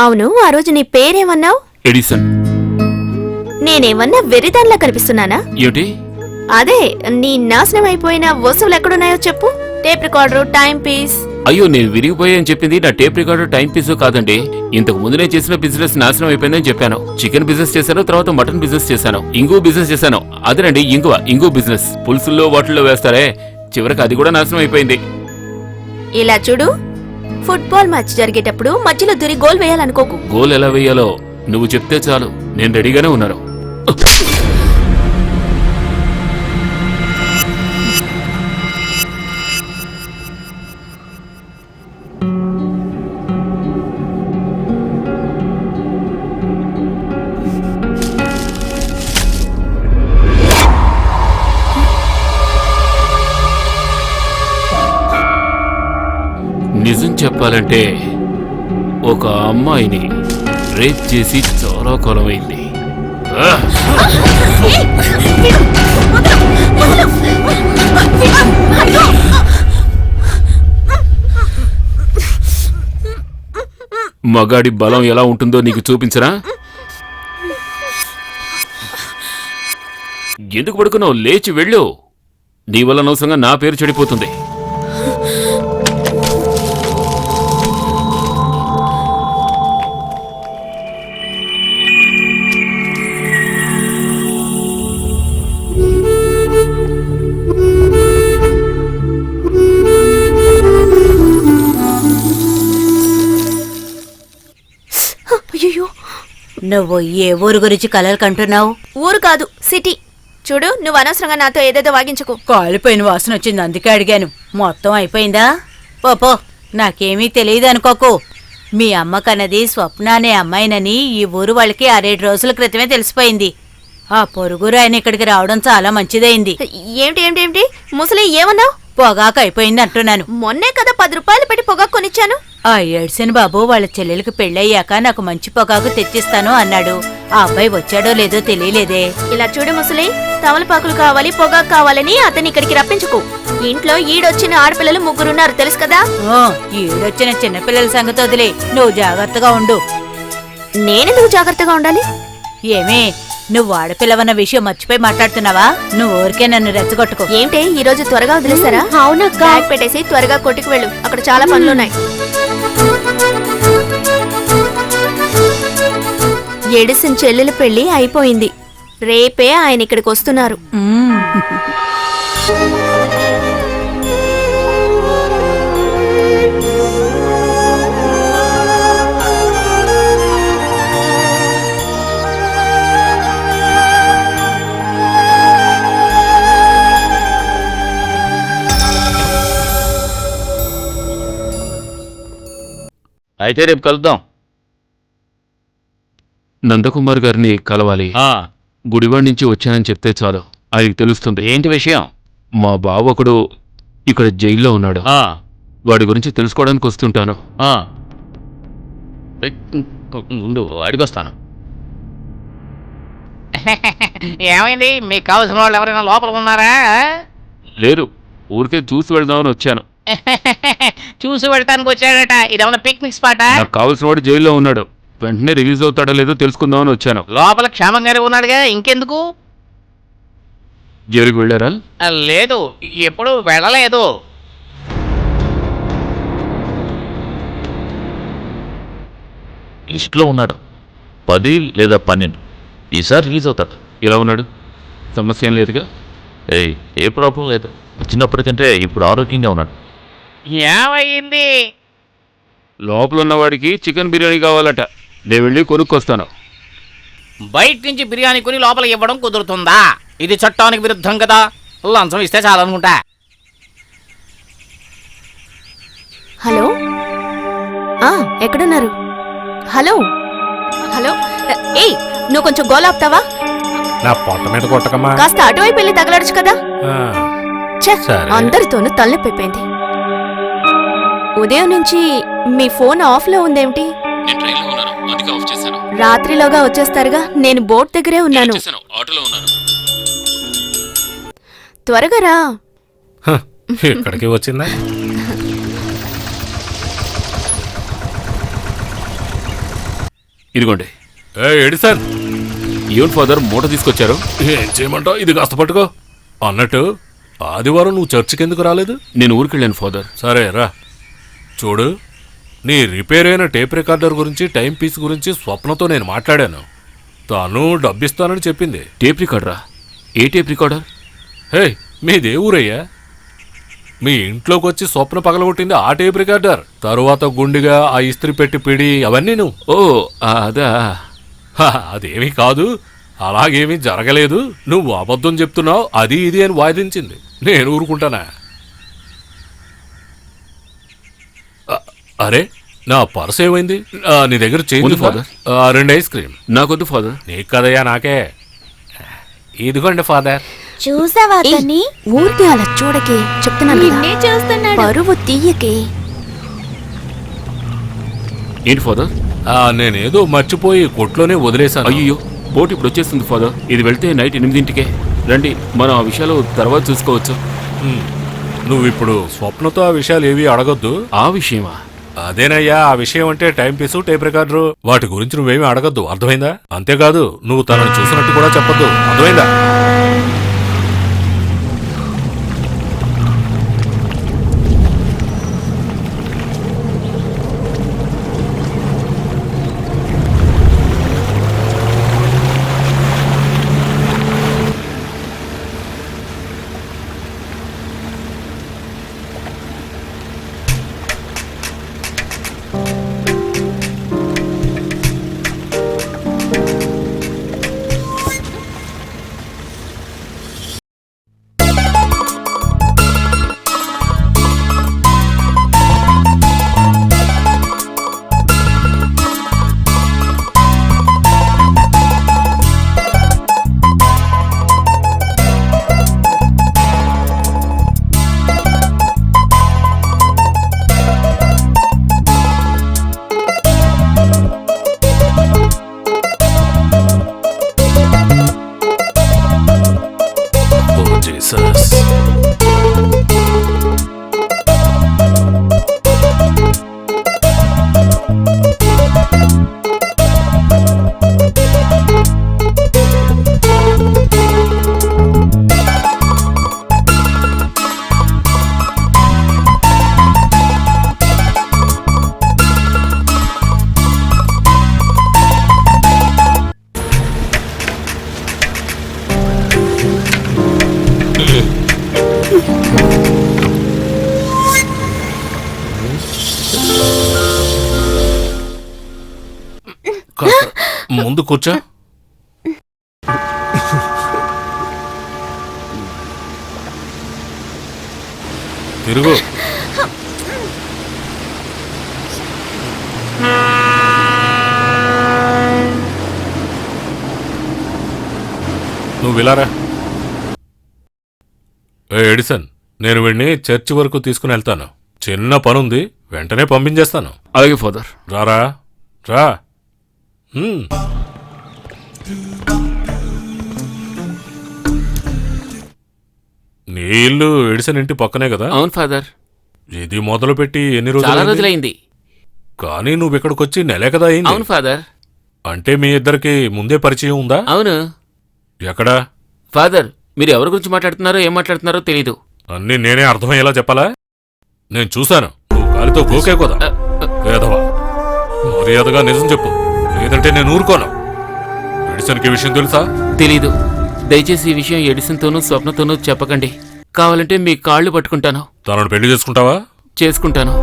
అవును, ఆ రోజు నీ పేరేమన్నావు? ఎడిసన్. నేనేమన్నా వెరిదాన్లా కనిపిస్తున్నానా? ఏమిటి? అదే, నీ నాశనం అయిపోయిన వస్తువులు ఎక్కడున్నాయో చెప్పు. Tape recorder, time piece. అయ్యో, నేను విరిగిపోయాయని చెప్పింది నా టేప్ రికార్డర్, టైం పీస్ కాదండి. ఇంతకు ముందు నేను చేసిన బిజినెస్ నాశనం అయిపోయిందని చెప్పాను. చికెన్ బిజినెస్ చేశాను, తర్వాత మటన్ బిజినెస్ చేశాను, ఇంగు బిజినెస్ చేశాను. అదేనండి ఇంగు బిజినెస్. పులుసుల్లో వాటిల్లో వేస్తారే, చివరికి అది కూడా నాశనం అయిపోయింది. ఇలా చూడు, ఫుట్బాల్ మ్యాచ్ జరిగేటప్పుడు మధ్యలో దూరి గోల్ వేయాలనుకోకు. గోల్ ఎలా వేయాలో నువ్వు చెప్తే చాలు, నేను రెడీగానే ఉన్నాను. నిజం చెప్పాలంటే ఒక అమ్మాయిని రేప్ చేసి చాలా కాలమైంది. మగాడి బలం ఎలా ఉంటుందో నీకు చూపించరా? ఎందుకు పడుకున్నావు? లేచి వెళ్ళు. నీ వల్ల అనవసరంగా నా పేరు చెడిపోతుంది. నువ్వు ఏ ఊరు గురించి కలలు కంటున్నావు? ఊరు కాదు, సిటీ. చూడు, నువ్వు అనవసరంగా నాతో ఏదేదో వాగించకు. కాలిపోయిన వాసన వచ్చింది, అందుకే అడిగాను. మొత్తం అయిపోయిందా? పో, నాకేమీ తెలియదు అనుకోకు. మీ అమ్మ కన్నది స్వప్న అనే అమ్మాయినని ఈ ఊరు వాళ్ళకి 6-7 రోజుల క్రితమే తెలిసిపోయింది. ఆ పొరుగురు ఆయన ఇక్కడికి రావడం చాలా మంచిదైంది. ఏమిటి ఏమిటి ఏమిటి ముసలి ఏమన్నావు? పొగాకు అయిపోయింది అంటున్నాను. మొన్నే కదా 10 రూపాయలు పెట్టి పొగాకు కొనిచ్చాను. ఆ ఏడ్సిన బాబు వాళ్ళ చెల్లెలికి పెళ్ళయ్యాక నాకు మంచి పొగాకు తెచ్చిస్తాను అన్నాడు. ఆ అబ్బాయి వచ్చాడో లేదో తెలియలేదే. ఇలా చూడు ముసలి, తమలపాకులు కావాలి, పొగాకు కావాలని అతన్ని ఇక్కడికి రప్పించుకో. ఇంట్లో ఈడొచ్చిన ఆడపిల్లలు 3 ఉన్నారు, తెలుసు కదా? ఈడొచ్చిన చిన్నపిల్లల సంగతి వదిలే, నువ్వు జాగ్రత్తగా ఉండు. నేనెందుకు జాగ్రత్తగా ఉండాలి? ఏమే, నువ్వు ఆడపిల్లవన్న విషయం మర్చిపోయి మాట్లాడుతున్నావా? నువ్వు ఊరికే నన్ను రెచ్చగొట్టుకో. ఏంటి ఈ రోజు త్వరగా వదిలేస్తారా? అవునక్క. బ్యాగ్ పెట్టేసి త్వరగా కొట్టుకు వెళ్ళు, అక్కడ చాలా పనులున్నాయి. ఎడిసిన చెల్లెల పెళ్లి అయిపోయింది. రేపే ఆయన ఇక్కడికి వస్తున్నారు. అయితే రేపు కలుద్దాం. నందకుమార్ గారిని కలవాలి. గుడివాడి నుంచి వచ్చానని చెప్తే చాలు, ఆయనకి తెలుస్తుంది. ఏంటి విషయం? మా బావ ఒకడు ఇక్కడ జైల్లో ఉన్నాడు. వాడి గురించి తెలుసుకోవడానికి వస్తుంటాను. ముందు అడిగొస్తాను. ఏమైంది? మీకు కావాల్సిన వాళ్ళు ఎవరైనా లోపల ఉన్నారా? లేరు, ఊరికే చూసి వెళ్దామని వచ్చాను. చూసి వెళ్ళటానికి వచ్చాడట. ఇదేమన్నా పిక్నిక్ స్పాటా? నాకు కావాల్సిన వాడు జైల్లో ఉన్నాడు. వెంటనే రిలీజ్ అవుతాడో లేదో తెలుసుకుందామని వచ్చాను. లోపల క్షేమంగానే ఉన్నాడుగా, ఇంకెందుకు? జైలుకి వెళ్ళారా? లేదు, ఎప్పుడు వెళ్ళలేదు. లిస్ట్లో ఉన్నాడు. 10 లేదా 12 ఈసారి రిలీజ్ అవుతాడు. ఇలా ఉన్నాడు, సమస్య ఏం లేదుగా? ఏ ప్రాబ్లం లేదు. వచ్చినప్పటికంటే ఇప్పుడు ఆరోగ్యంగా ఉన్నాడు. ఏమైంది? లోపల ఉన్నవాడికి చికెన్ బిర్యానీ కావాలట. నేను వెళ్ళి కొనుక్కొస్తాను. బయట నుంచి బిర్యానీ కొని లోపల ఇవ్వడం కుదురుతుందా? ఇది చట్టానికి విరుద్ధం కదా. లంచం ఇస్తే చాలనుకుంటా. హలో, ఎక్కడున్నారు? హలో హలో, ఏయ్, నువ్వు కొంచెం గోలాపుతావా? నా పొట్ట మీద కొట్టకమ్మా. కాస్త అటువైపు వెళ్ళి తగలడచ్చు కదా. అందరితోనూ తలనొప్పిపోయింది. ఉదయం నుంచి మీ ఫోన్ ఆఫ్ లో ఉందేమిటి? రాత్రిలోగా వచ్చేస్తారుగా. నేను బోట్ దగ్గరే ఉన్నాను. త్వరగా రా. ఇక్కడికి వచ్చిందా? ఇదిగోండి. ఎడిసన్, ఏం ఫాదర్ మూట తీసుకొచ్చారు? ఏం చేయమంటావు? ఇది కాస్త పట్టుకో. అన్నట్టు ఆదివారం నువ్వు చర్చికి ఎందుకు రాలేదు? నేను ఊరికెళ్ళాను ఫాదర్. సరే రా. చూడు, నీ రిపేర్ అయిన టేప్ రికార్డర్ గురించి, టైం పీస్ గురించి స్వప్నతో నేను మాట్లాడాను. తను డబ్బిస్తానని చెప్పింది. టేప్ రికార్డరా? ఏ టేప్ రికార్డర్? హే, మీదే ఊరయ్యా? మీ ఇంట్లోకి వచ్చి స్వప్న పగలగొట్టింది ఆ టేప్ రికార్డర్. తరువాత గుండిగా ఆ ఇస్త్రీ పెట్టి పిడి అవన్నీ నువ్వు. ఓ అదా. అదేమీ కాదు, అలాగేమీ జరగలేదు. నువ్వు అబద్ధం చెప్తున్నావు, అది ఇది అని వాదించింది. నేను ఊరుకుంటానా? అరే, నా పర్స్ ఏమైంది? నీ దగ్గర చేంజ్ ఉంది ఫాదర్. 2 ice cream. నాకొద్దు ఫాదర్. నీకు కదయ్యా, నాకే. ఇదిగోండి ఫాదర్. చూసావా అతన్ని? ఊరికే అలా చూడకే, చెప్తున్నాను కదా. పరువు తీయకే. ఏంటి ఫాదర్? నేనేదో మర్చిపోయి కొట్లోనే వదిలేశాను. అయ్యో, బోట్ ఇప్పుడు వచ్చేస్తుంది ఫాదర్. ఇది వెళ్తే నైట్ 8ంటికే. రండి, మనం ఆ విషయాలు తర్వాత చూసుకోవచ్చు. నువ్వు ఇప్పుడు స్వప్నతో ఆ విషయాలు ఏవి అడగొద్దు. ఆ విషయమా? అదేనయ్యా, ఆ విషయం అంటే టైం పీసు, టేప్ రికార్డరు, వాటి గురించి నువ్వేమీ అడగద్దు. అర్థమైందా? అంతేకాదు, నువ్వు తనను చూసినట్టు కూడా చెప్పొద్దు. అర్థమైందా? ముందు కూర్చో. తిరుగు. నువ్వు విలారా. ఎడిసన్, నేను వీడిని చర్చి వరకు తీసుకుని వెళ్తాను. చిన్న పనుంది, వెంటనే పంపించేస్తాను. అలాగే ఫాదర్. రారా, రా. నీ ఇల్లు ఎడిసన్ ఇంటి పక్కనే కదా? అవును ఫాదర్. ఇది మొదలుపెట్టి ఎన్ని చాలా రోజులు? రోజులైంది. కానీ నువ్వు ఇక్కడికి వచ్చి నెలే కదా అయింది. అవును ఫాదర్. అంటే మీ ఇద్దరికి ముందే పరిచయం ఉందా? అవును ఎక్కడా? ఫాదర్, మీరు ఎవరి గురించి మాట్లాడుతున్నారో ఏం మాట్లాడుతున్నారో తెలీదు. అన్నీ నేనే అర్థమయ్యేలా చెప్పాలా? నేను చూశాను, నువ్వు కాలితో గోకే కదా. వేదవా, మర్యాదగా నిజం చెప్పు, లేదంటే నేను ఊరుకోను. ఎడిసన్కి విషయం తెలుసా? తెలీదు. దయచేసి ఈ విషయం ఎడిసన్తోనూ స్వప్నతోనూ చెప్పకండి. కావాలంటే మీ కాళ్ళు పట్టుకుంటాను. తనను పెళ్లి చేసుకుంటావా? చేసుకుంటాను.